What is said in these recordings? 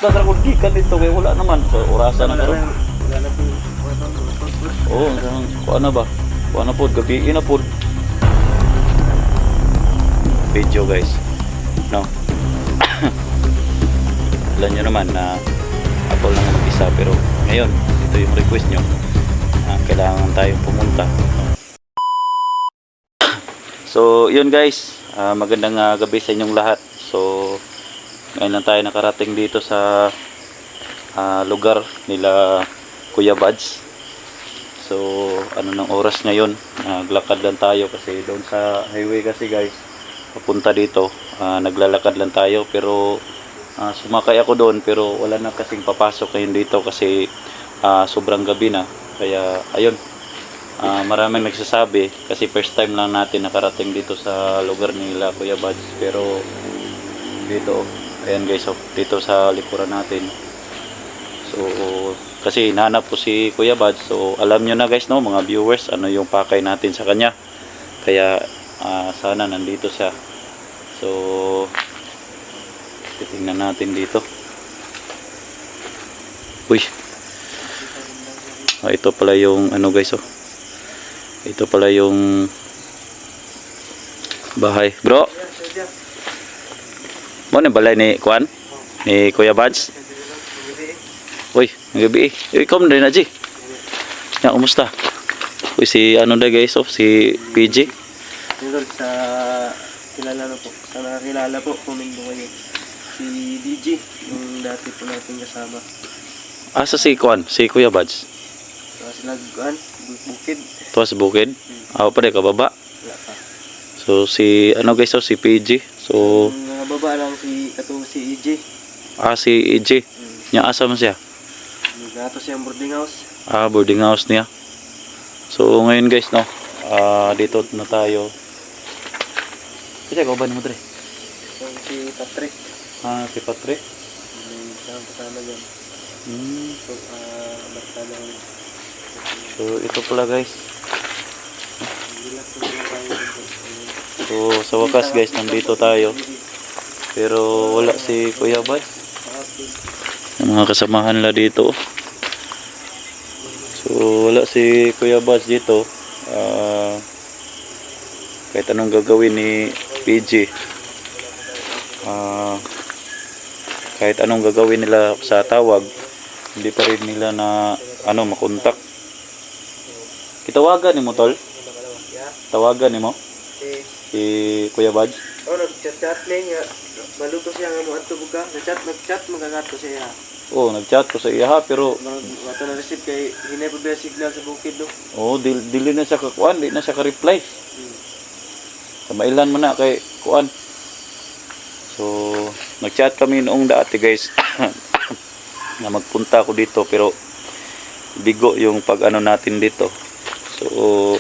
bakta sa kung gikan dito kay wala naman sa orasan na karon. Wala na po. Oo, kuha na ba? Kuha na po, gabi na po. Video guys. No? Alam nyo naman na ako lang mag-isa pero ngayon, ito yung request nyo. Kailangan tayong pumunta. So, yun guys. Magandang gabi sa inyong lahat. So, ngayon lang tayo nakarating dito sa lugar nila Kuya Bads. So, ano ng oras ngayon? Naglakad lang tayo kasi doon sa highway kasi guys, papunta dito. Naglalakad lang tayo pero sumakay ako doon pero wala na kasing papasok ngayon dito kasi sobrang gabi na. Kaya, ayun. Maraming nagsasabi kasi first time lang natin nakarating dito sa lugar nila Kuya Bads. Pero, dito, ayan guys, dito sa likuran natin. So, kasi hinahanap ko si Kuya Bads. So, alam nyo na guys, no, mga viewers, ano yung pakay natin sa kanya. Kaya, sana nandito siya. So, titingnan natin dito. Uy. Ito pala yung, ano guys, oh. Ito pala yung bahay. Bro. Mo na balay ni Kuan? Ni Kuya Bads? Uy, gabi eh. Ikaw na rin na, G. Ya, kumusta? Uy, si ano na guys, oh, si PG. Idol, sa kilala na po. Sa nakakilala po, kumindo kayo. Si DJ, yung dati po natin kasama. Asa si Kuan? Si Kuya Bads? Sila Guan, Bukid. Tuwa sa bukid? Ako pa rin, kababa. Wala pa. So, si ano guys, oh, si PG. So, Mga baba lang si EJ. si EJ. Nya asa man siya? Nato siyang boarding house. Boarding house niya. So, ngayon guys, no, dito na tayo. Kasi ko ba ni mo tre? So, si Patrick. Si Patrick. Siyang kasama dyan. So, barkada ko. So, ito pala guys. So, sa wakas guys, nandito tayo. Pero wala si Kuya Bads. Yung mga kasamahan nila dito. So, wala si Kuya Bads dito. Kahit anong gagawin ni PG. Kahit anong gagawin nila sa tawag, hindi pa rin nila na makontak. Kitawagan ni mo, tol? Tawagan ni mo? Si Kuya Bads? Oh, nag-chat lang nga. Maluto siya nga mo ato buka. Nag-chat magagato siya. Oo, nag-chat ko sa iya ha, pero Wato na receive kay hinay pa ba signal sa bukid do. dili na siya kakuan, di na siya ka-reply. Kamailan mo na kay kuan. So, nag-chat kami noong dati guys. Na magpunta ako dito pero bigo yung pag-ano natin dito. So,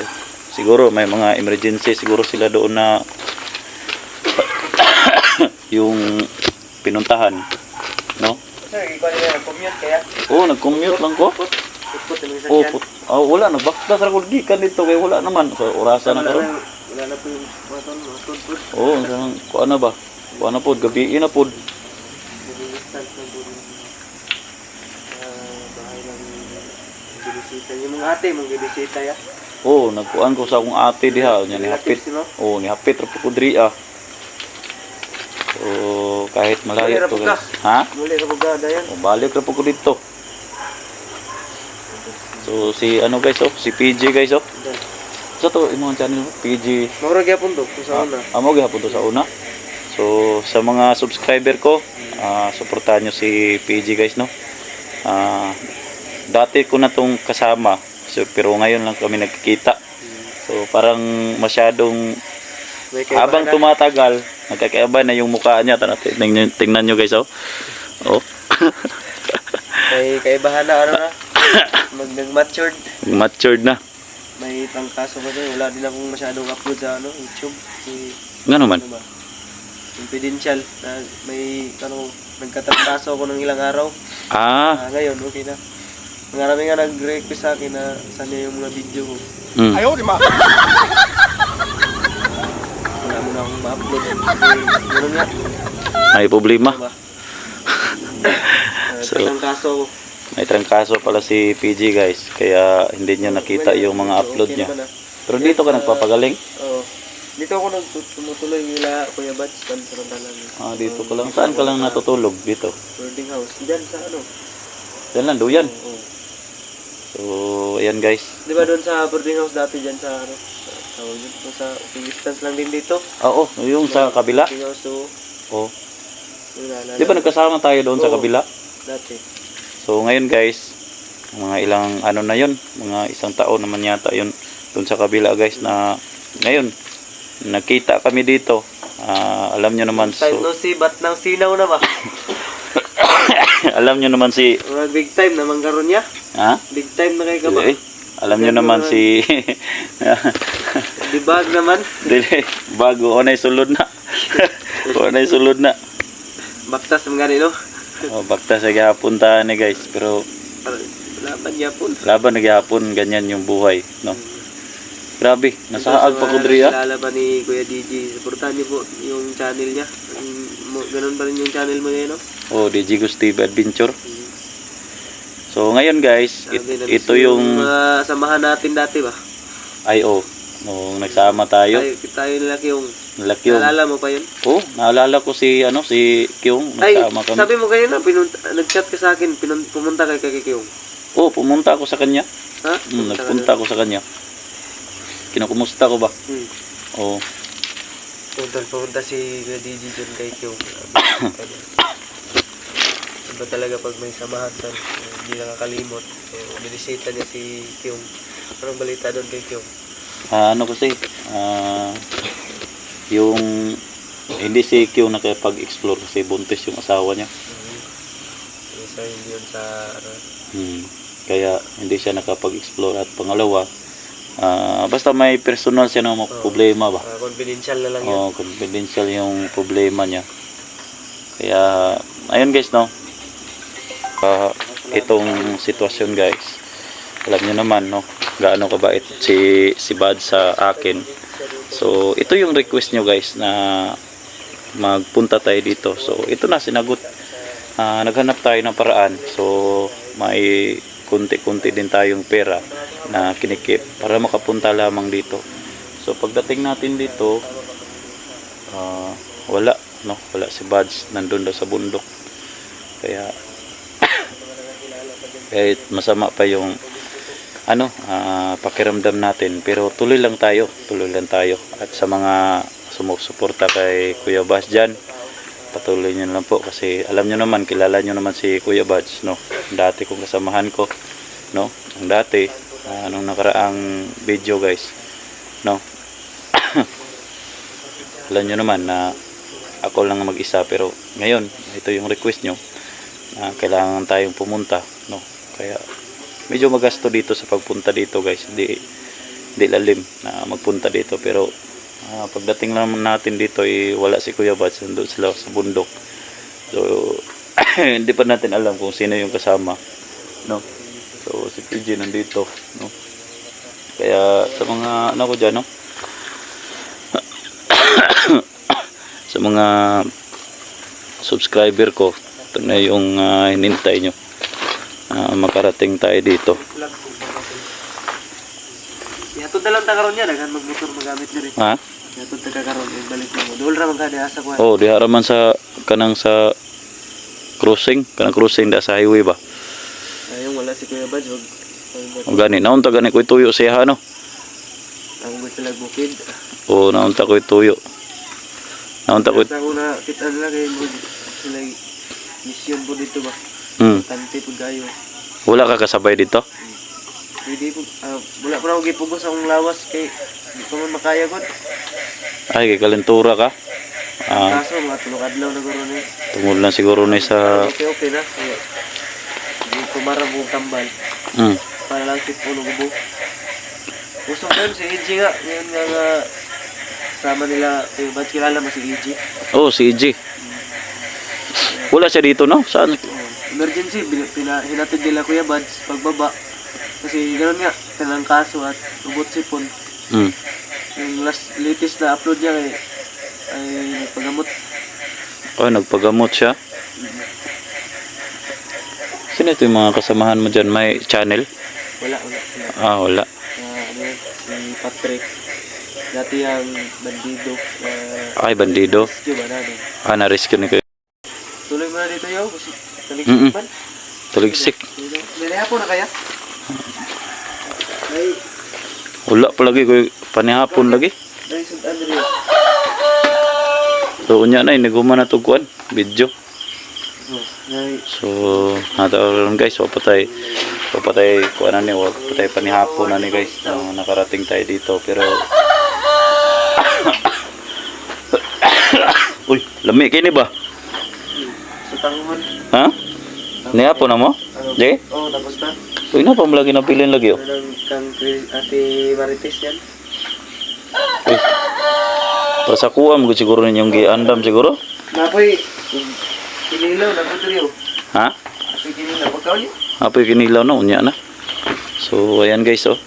siguro may mga emergency siguro sila doon na yung pinuntahan, no? Sir, ikaw na nag-commute kaya? Oo, nag-commute lang ko. Wala, nagbakta sa kung gikan dito kay wala naman. So, orasan na karon. Wala na po yung waton, matod. Oo, kuan na ba? Kuan na po, gabi na po. Nag-instant na po. Bahay lang bibisita. Yung mga ate, mong bibisita ya? Oo, nagkuan ko sa akong ate diha. Ni hapit. Oo, ni hapit ra po diri ah. So, kahit malayo to guys. Ha? Muli ka bugada yan. Balik ra po ko dito. So, si ano guys, oh, si PG guys, oh. So, to, imong channel mo, PG. Maurag yapon do, sa una. Amo gyapon to sa una. So, sa mga subscriber ko, suportahan nyo si PG guys, no? Dati ko na tong kasama. So, pero ngayon lang kami nagkikita. So, parang masyadong habang tumatagal, nagkakaiba na yung mukha niya. Tingnan nyo guys, oh. Oh. Kaibahan na, ano na? Nag-matured. Matured na. May trangkaso kasi, wala din akong masyadong upload sa YouTube. Nga naman. Ano ba? Confidential. May, nagkatrangkaso ako ng ilang araw. Ngayon, okay na. Marami nga nag-request sa akin na saan niya yung mga video ko. Ayaw, di ma. Wala mo na akong ma-upload. Kasi, gano'n nga. May problema. Diba? So, Nagtrangkaso ako. may trangkaso pala si PG guys, kaya hindi niya nakita yung mga upload niya. Pero dito ka nagpapagaling? Oo. Dito ako tumutuloy nila Kuya Bats, pansamantalang. Dito ka lang. Saan ka lang natutulog? Dito? Boarding house. Diyan sa ano? Yan lang, duyan. Oo. So, ayan guys. Di ba doon sa boarding house dati dyan sa ano? Tawag dito sa distance lang din dito. Oo, yung sa kabila. Boarding house to. Oo. Yung naalala. Di ba nagkasama tayo doon sa Oo. kabila? Dati. So, ngayon guys, mga ilang ano na yun, mga isang taon naman yata yun doon sa kabila guys na ngayon, nakita kami dito. Alam nyo naman, Time no see, but now sinaw na ba? alam nyo naman si, Mga big time naman karon niya. ha? Big time na kay ka ba? Eh, alam nyo naman si, Dibag naman. dili, bago, onay sulod na. Onay sulod na. Baktas mga no? Bakta sa gihapon ta ni guys, pero Laban niya po. laban na gihapon, ganyan yung buhay, no? Grabe, nasaag pa ko diri ah. Lalaban ni Kuya DJ. Supportahan niyo po yung channel niya. Ganun pa rin yung channel mo ngayon, no? Oh, DJ Steve Adventure. So ngayon guys, Sabi na ito miss yung mga samahan natin dati ba? IO. Nung nagsama tayo, Tayo nila yung laki yung. naalala mo pa yun? Oh, naalala ko si si Kyung, Ay, nagsama kami. sabi mo kayo na, nag-chat ka sa akin, pumunta kay Kyung. Oh, pumunta ako sa kanya. Ha? Nagpunta ako sa kanya. Kinukumusta ko ba? Hmm. Oh. Pumunta si Kuya DJ dun kay Kyung. Iba talaga pag may samahan ka, hindi nakakalimot. So, binisita niya si Kyung. Anong balita doon kay Kyung? Ano kasi, yung hindi si Q nakapag-explore kasi buntis yung asawa niya. Isa yun sa ano, Kaya hindi siya nakapag-explore. At pangalawa, basta may personal siya na problema ba? confidential na lang yun. Oh, confidential yung problema niya. Kaya, ayun guys, no? Itong sitwasyon guys, alam niyo naman, no? Gaano kabait si Bad sa akin. So, ito yung request nyo guys na magpunta tayo dito. So, ito na sinagot. Naghanap tayo ng paraan. So, may kunti-kunti din tayong pera na kinikip para makapunta lamang dito. So, pagdating natin dito, wala, no? Wala si Buds, nandun daw sa bundok. Kaya, kahit masama pa yung pakiramdam natin, pero tuloy lang tayo at sa mga sumusuporta kay Kuya Bas dyan, patuloy nyo lang po kasi alam nyo naman, kilala nyo naman si Kuya Bas, no? Dati kong kasamahan ko, no? Ang dati, nung nakaraang video guys, no? Alam nyo naman na ako lang mag-isa, pero ngayon ito yung request nyo, kailangan tayong pumunta, no? Kaya medyo magasto dito sa pagpunta dito guys, hindi lalim na magpunta dito, pero pagdating lang natin dito wala si Kuya Bats, nandun sila sa bundok. So hindi pa natin alam kung sino yung kasama, no? So si PG nandito, no? Kaya sa mga ko dyan, no? Sa mga subscriber ko, ito na yung hinintay nyo, makarating tayo dito. Yatod na lang ta karon niya, daghan magmotor magamit ni rin. Ha? Yatod ta karon balik mo. Dol ra man ka diha sa kuan. Oh, di haraman sa kanang sa crossing da sa highway ba. Ayong wala si Kuya Badge, O gani, naunta gani ko ituyo siya no. ang gusto lang bukid. O naunta ko ituyo. Naunta ko. Sa una kita nila kay mo sila mission po dito ba. Tante po gayo. Wala ka kasabay dito? Hindi po wala pa ako gipugos akong lawas kay di ko man makaya gud. Ay, kay kalentura ka. Kaso mga tulog adlaw na guro ni. Tungod lang siguro ni sa Okay na. Di ko marang kong tambal. Para lang si puno gubo. Gusto ko yun si EG nga. Ngayon nga sama nila. Ba't kilala mo si EG? Oh, si EG. Wala siya dito, no? Saan? Emergency. Hinatid nila Kuya Bads pagbaba. Kasi gano'n nga. Kanang kaso at ubot sipon. Yung latest na upload niya ay nagpagamot. Oh, nagpagamot siya. Sino ito yung mga kasamahan mo dyan? May channel? Wala. Ah, wala. Ano yun, si Patrick. Dati ang bandido. Ay, bandido. Rescue ba na? No? Ah, na-rescue ni kayo. Tuloy mo na dito yo. Kasi Mm-mm. talikman. Tuligsik. Nilaya po na kaya? Ay, Wala pa lagi ko. Panihapon lagi. ay, sundan rin. So, unya na, naguma na tugkuan. Video. Ay, So, natawag guys. Papatay, kuha na ni. Papatay panihapon na ni guys. Nakarating tayo dito. Pero, uy, lami kayo ni ba? sa tangon. Ha? Nihapon na mo? Jay? Oo, tapos na. Uy, na pa mo lagi napilin lagi oh. Anong kang Ate Marites yan? Uy. Para sa kuam ko siguro ninyong giandam siguro. Napoy, kinilaw na po ito Ha? Napoy kinilaw. Pagkaon niyo? Apoy kinilaw na, unya na. So, ayan guys, oh.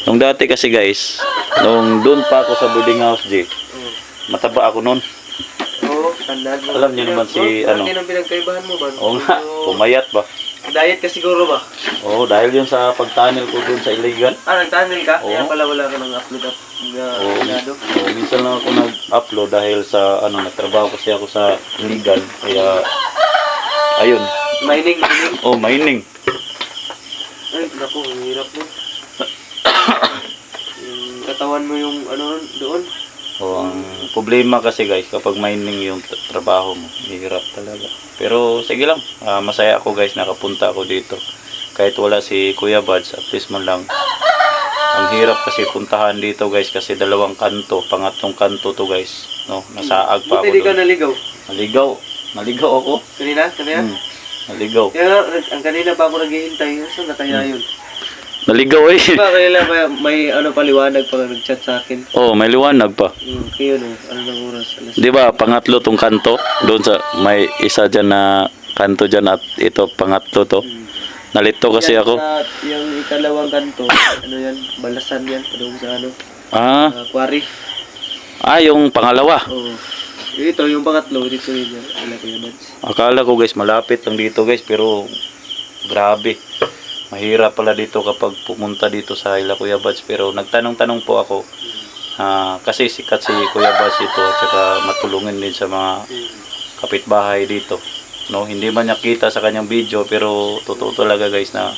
Nung dati kasi guys, nung doon pa ako sa boarding house, G, mataba ako noon. Oo, tandaan mo. Alam niyo naman si, ano. Ano ang pinagkaibahan mo ba? Oo nga, pumayat ba? Diet ka siguro ba? Oo, dahil yun sa pagtunnel ko doon sa Iligan. Nag-tunnel ka? Oo. Kaya pala wala ka nang upload na Oo, ganado. oo, minsan lang ako nag-upload dahil sa, nagtrabaho kasi ako sa Iligan. Kaya, ayun. Mining. Oh, mining. Ay, naku, ang hirap mo. Yung katawan mo yung ano doon. So, ang problema kasi guys, kapag mining yung trabaho mo, hirap talaga. Pero sige lang, masaya ako guys, nakapunta ako dito. Kahit wala si Kuya Bads, at least man lang. Ang hirap kasi puntahan dito guys, kasi dalawang kanto, pangatlong kanto to guys. No, nasaag pa ako Buti di ka doon. naligaw. Naligaw ako. Kanina? Naligaw. Kaya ang kanina pa ako naghihintay. Saan na kaya yun? Naligaw eh. Diba kanina may ano paliwanag pag nag-chat sa akin. Oh, may liwanag pa. Kayo no, ano nang oras? Alas. Di ba, pangatlo tong kanto, doon sa may isa dyan na kanto dyan at ito pangatlo to. Nalito kasi Yan ako. Sa, yung ikalawang kanto, ano yan, balasan yan, doon sa ano, Ah, quarry. yung pangalawa. Oo. Ito, yung pangatlo, dito yun yan. Wala ko yan. Akala ko guys, malapit lang dito guys, pero grabe. Mahirap pala dito kapag pumunta dito sa Ila Kuya Bads. Pero nagtanong-tanong po ako, kasi sikat si Kuya Bads ito at saka matulungin din sa mga kapitbahay dito. No, hindi man niya kita sa kanyang video, pero totoo talaga guys na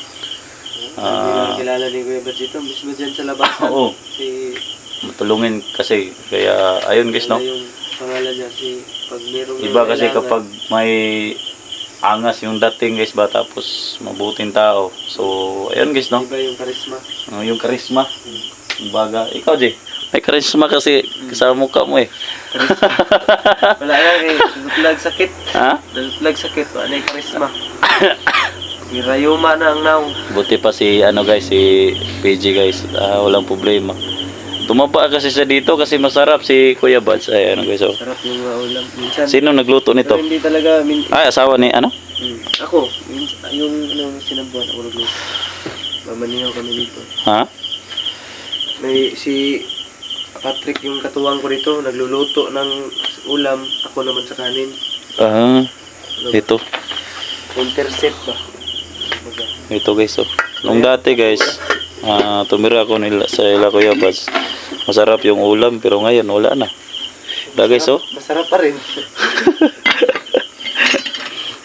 Kilala ni Kuya Bads ito, mismo dyan sa labas. oo, Si, matulungin kasi. Kaya ayun guys, no. yung pangalan niya, si, pag merong Iba kasi kailangan, kapag may angas yung dating guys ba, tapos mabuting tao. So, ayun guys, no. Iba yung karisma. Yung karisma. Baga, ikaw Jay. May karisma kasi sa mukha mo eh. Wala yan eh, nagplag sakit. Ha? Nagplag sakit, wala yung karisma. Irayuma na ang naong. Buti pa si guys, si PG guys. Walang problema. Tumaba kasi siya dito kasi masarap si Kuya Bads. Ay, guys, oh. Sarap yung mga ulam. Minsan, Sino nagluto nito? pero hindi talaga, Ay, asawa ni ako, yung ano, sinabuan ako nagluto. Mamanihaw kami dito. Ha? May si Patrick yung katuwang ko dito, nagluluto ng ulam, ako naman sa kanin. Ito. Intercept ba? Ito guys, oh. Nung dati guys, tumira ako sa Ila Kuya Bads. Masarap yung ulam pero ngayon wala na. Da guys, oh. Masarap pa rin.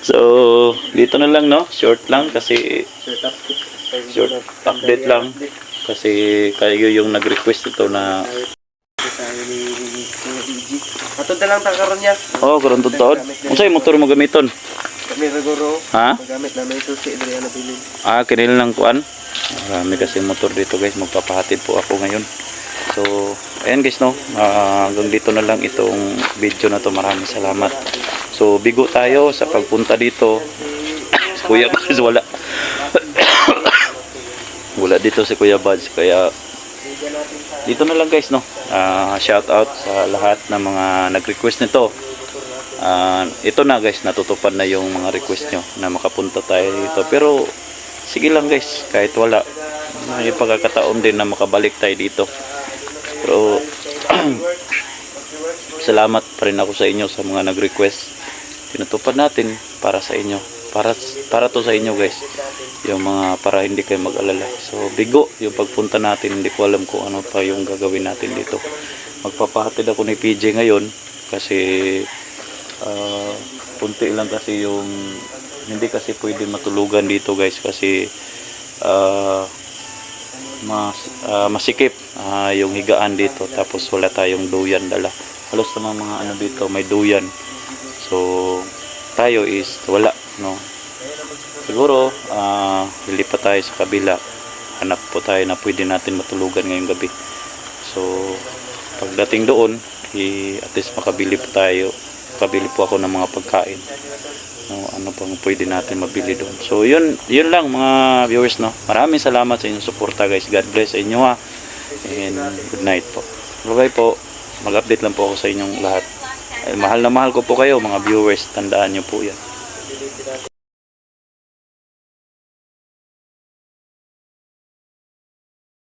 So, dito na lang no. Short lang kasi short update lang. Kasi kayo yung nag-request ito na Matod na lang takaroon niya. karon taon. Unsay motor mo gamiton? Kami regoro. Ha? Magamit na may susi diri ano bilin. Kinil lang kuan. Marami kasi motor dito guys. Magpapahatid po ako ngayon. So, ayan guys no. Hanggang dito na lang itong video na to. Maraming salamat. So, bigo tayo sa pagpunta dito. Kuya Bads wala. Wala dito si Kuya Bads. Kaya, dito na lang guys no. Shout out sa lahat ng mga nag-request nito. Ito na guys, natutupad na yung mga request nyo na makapunta tayo dito. Pero, sige lang guys. Kahit wala. May pagkakataon din na makabalik tayo dito. Pero, salamat pa rin ako sa inyo sa mga nag-request. Tinutupad natin para sa inyo. para to sa inyo guys. Yung mga para hindi kayo mag-alala. So bigo yung pagpunta natin, hindi ko alam kung ano pa yung gagawin natin dito. Magpapahatid ako ni PJ ngayon kasi punti lang kasi yung hindi kasi pwede matulugan dito guys kasi masikip yung higaan dito, tapos wala tayong duyan dala. Halos naman mga ano dito may duyan, so tayo is wala, no. Siguro lilipat tayo sa kabila, hanap po tayo na pwede natin matulugan ngayong gabi. So pagdating doon at least makabili po ako ng mga pagkain, no, ano pang pwede natin mabili doon. So yun lang mga viewers, no. Maraming salamat sa inyong suporta guys. God bless sa inyo ha. And good night po. Bye po. Mag-update lang po ako sa inyong lahat. Mahal na mahal ko po kayo mga viewers. Tandaan nyo po yan.